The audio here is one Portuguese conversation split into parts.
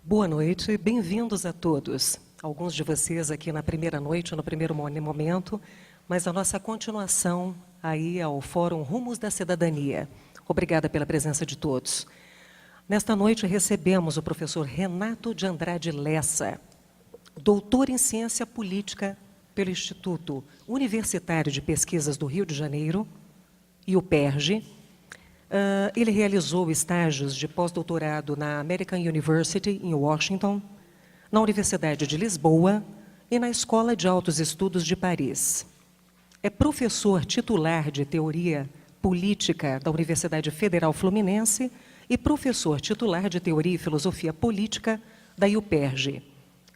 Boa noite, bem-vindos a todos. Alguns de vocês aqui na primeira noite, no primeiro momento, mas a nossa continuação aí ao Fórum Rumos da Cidadania. Obrigada pela presença de todos. Nesta noite recebemos o professor Renato de Andrade Lessa, doutor em Ciência Política pelo Instituto Universitário de Pesquisas do Rio de Janeiro, IUPERJ. Ele realizou estágios de pós-doutorado na American University, em Washington, na Universidade de Lisboa e na Escola de Altos Estudos de Paris. É professor titular de Teoria Política da Universidade Federal Fluminense e professor titular de Teoria e Filosofia Política da IUPERJ.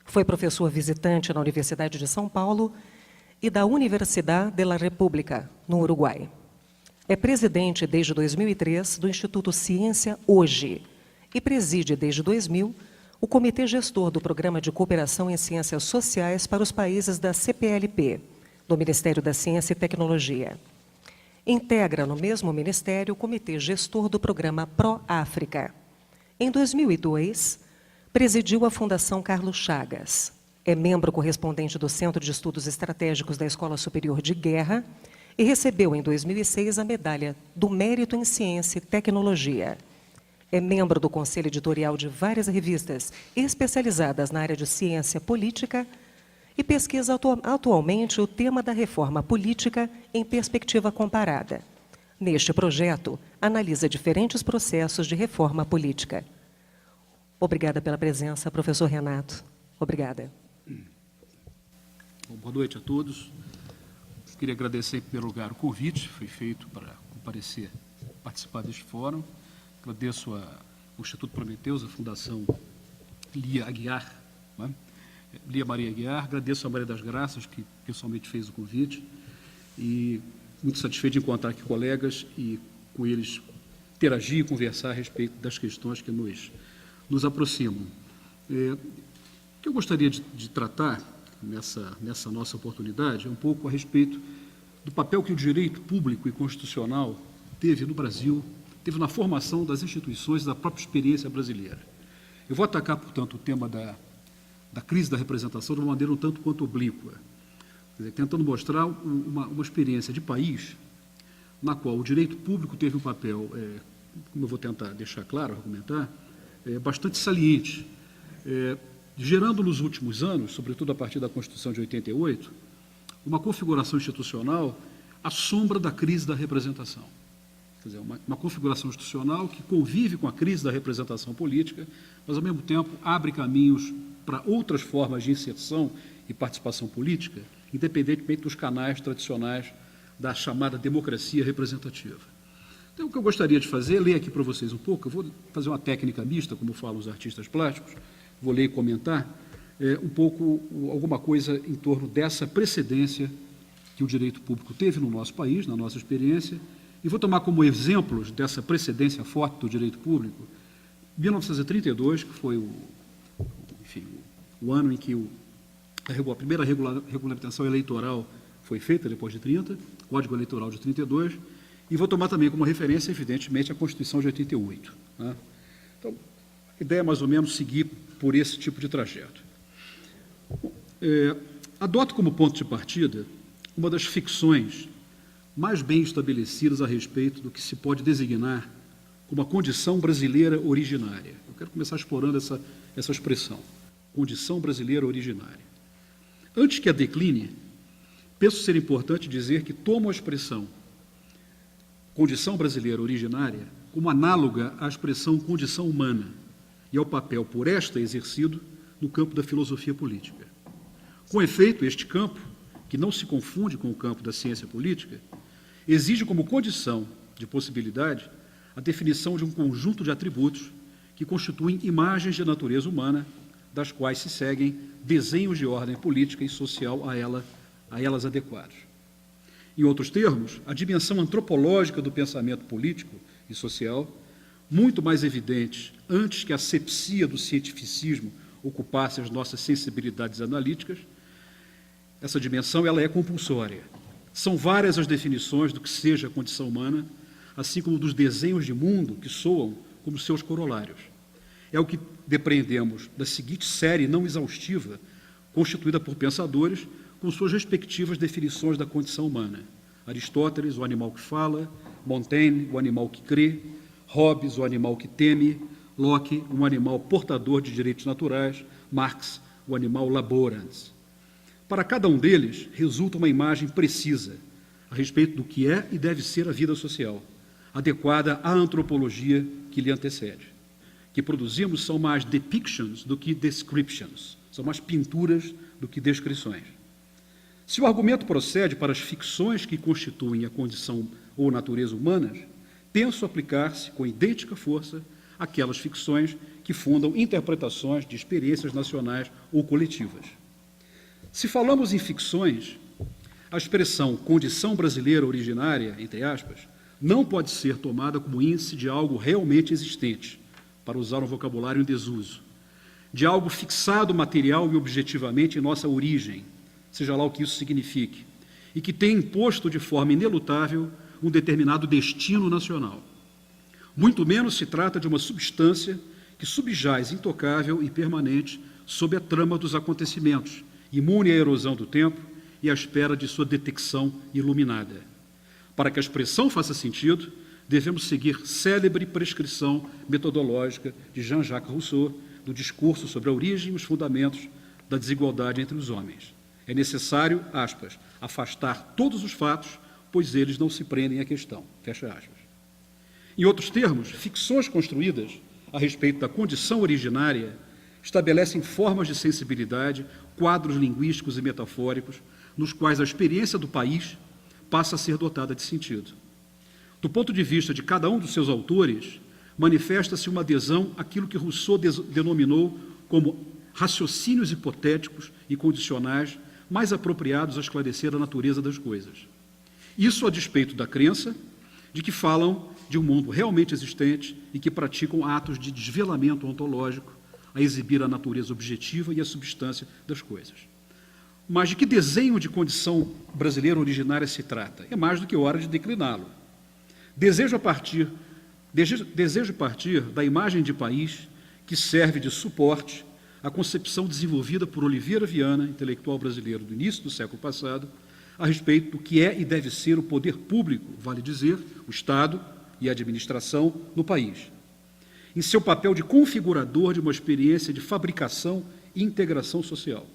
Foi professor visitante na Universidade de São Paulo e da Universidade de la República, no Uruguai. É presidente desde 2003 do Instituto Ciência Hoje e preside desde 2000 o Comitê Gestor do Programa de Cooperação em Ciências Sociais para os países da CPLP, do Ministério da Ciência e Tecnologia. Integra no mesmo ministério o Comitê Gestor do Programa Pró-África. Em 2002, presidiu a Fundação Carlos Chagas. É membro correspondente do Centro de Estudos Estratégicos da Escola Superior de Guerra e recebeu, em 2006, a Medalha do Mérito em Ciência e Tecnologia. É membro do Conselho Editorial de várias revistas especializadas na área de ciência política e pesquisa atualmente o tema da reforma política em perspectiva comparada. Neste projeto, analisa diferentes processos de reforma política. Obrigada pela presença, professor Renato. Obrigada. Bom, boa noite a todos. Queria agradecer, em primeiro lugar, o convite que foi feito para comparecer, participar deste fórum. Agradeço ao Instituto Prometeus, a Fundação Lia Aguiar, né? Lia Maria Aguiar. Agradeço a Maria das Graças, que pessoalmente fez o convite. E muito satisfeito de encontrar aqui colegas e com eles interagir e conversar a respeito das questões que nos aproximam. O que eu gostaria de tratar nessa nossa oportunidade é um pouco a respeito do papel que o direito público e constitucional teve no Brasil, teve na formação das instituições da própria experiência brasileira. Eu vou atacar, portanto, o tema da crise da representação de uma maneira um tanto quanto oblíqua, quer dizer, tentando mostrar uma experiência de país na qual o direito público teve um papel, como eu vou tentar deixar claro, argumentar, bastante saliente, gerando nos últimos anos, sobretudo a partir da Constituição de 88, uma configuração institucional à sombra da crise da representação. Quer dizer, uma configuração institucional que convive com a crise da representação política, mas, ao mesmo tempo, abre caminhos para outras formas de inserção e participação política, independentemente dos canais tradicionais da chamada democracia representativa. Então, o que eu gostaria de fazer é ler aqui para vocês um pouco. Eu vou fazer uma técnica mista, como falam os artistas plásticos, vou ler e comentar um pouco alguma coisa em torno dessa precedência que o direito público teve no nosso país, na nossa experiência, e vou tomar como exemplos dessa precedência forte do direito público 1932, que foi o ano em que a primeira regulamentação eleitoral foi feita, depois de 30, Código Eleitoral de 32, e vou tomar também como referência, evidentemente, a Constituição de 88. Né? Então, a ideia é mais ou menos seguir por esse tipo de trajeto. Adoto como ponto de partida uma das ficções mais bem estabelecidas a respeito do que se pode designar como a condição brasileira originária. Eu quero começar explorando essa expressão, condição brasileira originária. Antes que a decline, penso ser importante dizer que tomo a expressão condição brasileira originária como análoga à expressão condição humana e ao papel por esta exercido no campo da filosofia política. Com efeito, este campo, que não se confunde com o campo da ciência política, exige como condição de possibilidade a definição de um conjunto de atributos que constituem imagens de natureza humana, das quais se seguem desenhos de ordem política e social a elas adequados. Em outros termos, a dimensão antropológica do pensamento político e social, muito mais evidente antes que a asepsia do cientificismo ocupasse as nossas sensibilidades analíticas, essa dimensão ela é compulsória. São várias as definições do que seja a condição humana, assim como dos desenhos de mundo que soam como seus corolários. é o que depreendemos da seguinte série não exaustiva, constituída por pensadores com suas respectivas definições da condição humana. Aristóteles, o animal que fala; Montaigne, o animal que crê; Hobbes, o animal que teme; Locke, um animal portador de direitos naturais; Marx, o animal laborans. Para cada um deles, resulta uma imagem precisa a respeito do que é e deve ser a vida social, adequada à antropologia que lhe antecede. O que produzimos são mais depictions do que descriptions, são mais pinturas do que descrições. Se o argumento procede para as ficções que constituem a condição ou natureza humanas, penso aplicar-se com idêntica força àquelas ficções que fundam interpretações de experiências nacionais ou coletivas. Se falamos em ficções, a expressão condição brasileira originária, entre aspas, não pode ser tomada como índice de algo realmente existente, para usar um vocabulário em desuso, de algo fixado material e objetivamente em nossa origem, seja lá o que isso signifique, e que tem imposto de forma inelutável um determinado destino nacional. Muito menos se trata de uma substância que subjaz intocável e permanente sob a trama dos acontecimentos, imune à erosão do tempo e à espera de sua detecção iluminada. Para que a expressão faça sentido, devemos seguir célebre prescrição metodológica de Jean-Jacques Rousseau, do discurso sobre a origem e os fundamentos da desigualdade entre os homens. É necessário, aspas, afastar todos os fatos, pois eles não se prendem à questão, fecha aspas. Em outros termos, ficções construídas a respeito da condição originária estabelecem formas de sensibilidade, quadros linguísticos e metafóricos, nos quais a experiência do país passa a ser dotada de sentido. Do ponto de vista de cada um dos seus autores, manifesta-se uma adesão àquilo que Rousseau denominou como raciocínios hipotéticos e condicionais mais apropriados a esclarecer a natureza das coisas. Isso a despeito da crença de que falam de um mundo realmente existente e que praticam atos de desvelamento ontológico a exibir a natureza objetiva e a substância das coisas. Mas de que desenho de condição brasileira originária se trata? É mais do que hora de decliná-lo. Desejo partir da imagem de país que serve de suporte à concepção desenvolvida por Oliveira Viana, intelectual brasileiro do início do século passado, a respeito do que é e deve ser o poder público, vale dizer, o Estado e a administração no país, em seu papel de configurador de uma experiência de fabricação e integração social.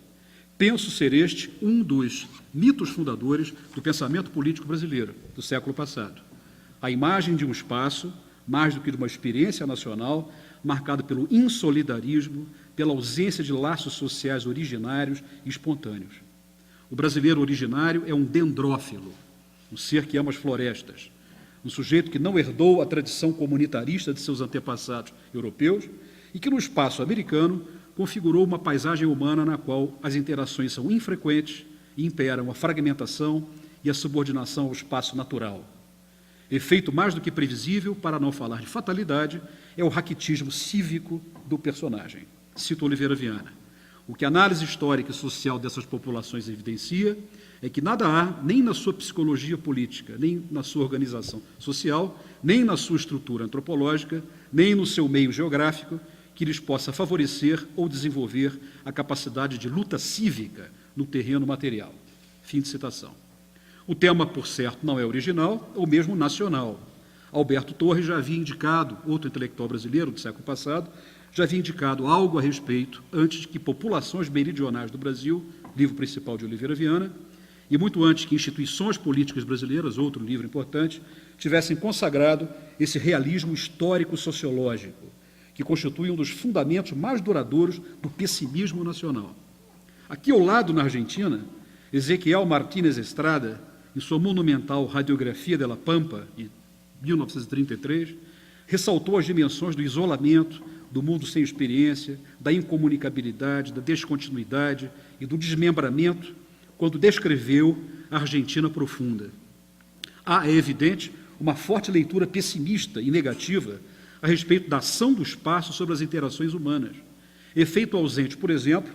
Penso ser este um dos mitos fundadores do pensamento político brasileiro do século passado. A imagem de um espaço, mais do que de uma experiência nacional, marcado pelo insolidarismo, pela ausência de laços sociais originários e espontâneos. O brasileiro originário é um dendrófilo, um ser que ama as florestas, um sujeito que não herdou a tradição comunitarista de seus antepassados europeus e que, no espaço americano, configurou uma paisagem humana na qual as interações são infrequentes e imperam a fragmentação e a subordinação ao espaço natural. Efeito mais do que previsível, para não falar de fatalidade, é o raquitismo cívico do personagem. Cito Oliveira Viana. O que a análise histórica e social dessas populações evidencia é que nada há, nem na sua psicologia política, nem na sua organização social, nem na sua estrutura antropológica, nem no seu meio geográfico, que lhes possa favorecer ou desenvolver a capacidade de luta cívica no terreno material. Fim de citação. O tema, por certo, não é original, ou mesmo nacional. Alberto Torres já havia indicado, outro intelectual brasileiro do século passado, já havia indicado algo a respeito antes de que populações meridionais do Brasil, livro principal de Oliveira Viana, e muito antes que instituições políticas brasileiras, outro livro importante, tivessem consagrado esse realismo histórico-sociológico, que constitui um dos fundamentos mais duradouros do pessimismo nacional. Aqui ao lado, na Argentina, Ezequiel Martínez Estrada, em sua monumental Radiografia de la Pampa, de 1933, ressaltou as dimensões do isolamento, do mundo sem experiência, da incomunicabilidade, da descontinuidade e do desmembramento, quando descreveu a Argentina profunda. Há, é evidente, uma forte leitura pessimista e negativa a respeito da ação do espaço sobre as interações humanas, efeito ausente, por exemplo,